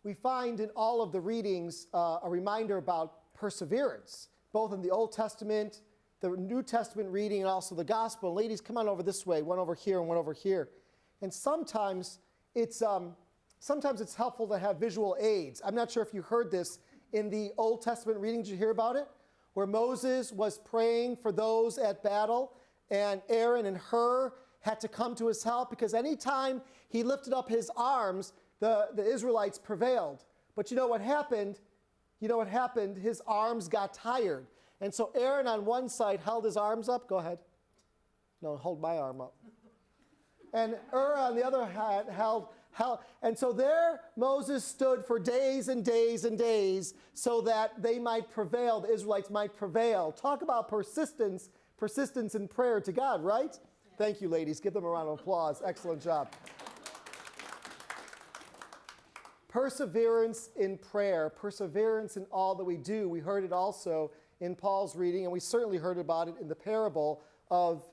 we find in all of the readings a reminder about perseverance, both in the Old Testament, the New Testament reading, and also the Gospel. Ladies, come on over this way, one over here and one over here. And sometimes it's helpful to have visual aids. I'm not sure if you heard this in the Old Testament reading. Did you hear about it? Where Moses was praying for those at battle, and Aaron and Hur had to come to his help because anytime he lifted up his arms, the Israelites prevailed. But you know what happened? His arms got tired. And so Aaron on one side held his arms up. Go ahead. No, hold my arm up. And Hur on the other hand held. And so there Moses stood for days and days and days so that they might prevail, the Israelites might prevail. Talk about persistence in prayer to God, right? Yeah. Thank you, ladies. Give them a round of applause. Excellent job. Perseverance in prayer, perseverance in all that we do. We heard it also in Paul's reading, and we certainly heard about it in the parable of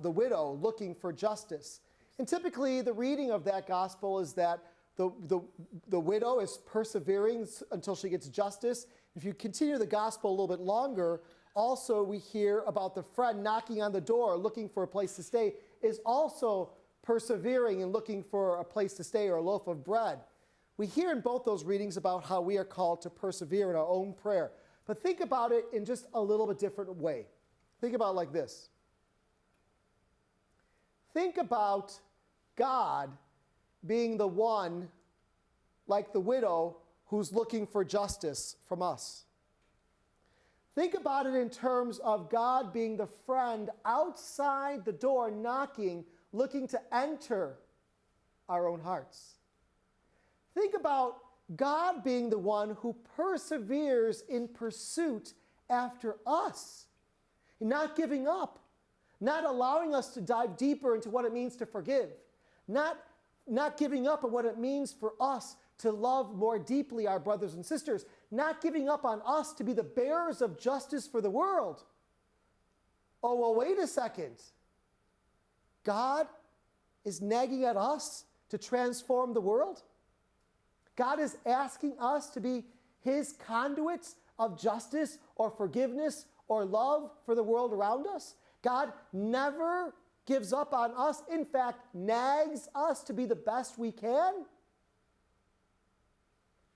the widow looking for justice. And typically, the reading of that gospel is that the widow is persevering until she gets justice. If you continue the gospel a little bit longer, also we hear about the friend knocking on the door, looking for a place to stay, is also persevering and looking for a place to stay or a loaf of bread. We hear in both those readings about how we are called to persevere in our own prayer. But think about it in just a little bit different way. Think about it like this. Think about God being the one, like the widow, who's looking for justice from us. Think about it in terms of God being the friend outside the door knocking, looking to enter our own hearts. Think about God being the one who perseveres in pursuit after us, not giving up, not allowing us to dive deeper into what it means to forgive, not giving up on what it means for us to love more deeply our brothers and sisters, not giving up on us to be the bearers of justice for the world. Oh, well, wait a second. God is nagging at us to transform the world? God is asking us to be his conduits of justice or forgiveness or love for the world around us? God never gives up on us, in fact, nags us to be the best we can?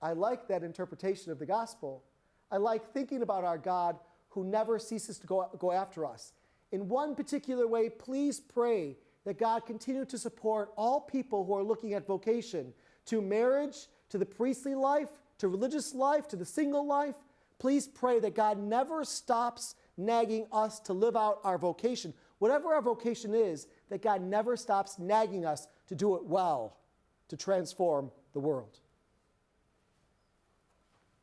I like that interpretation of the gospel. I like thinking about our God who never ceases to go after us. In one particular way, please pray that God continue to support all people who are looking at vocation, to marriage, to the priestly life, to religious life, to the single life. Please pray that God never stops nagging us to live out our vocation. Whatever our vocation is, that God never stops nagging us to do it well, to transform the world.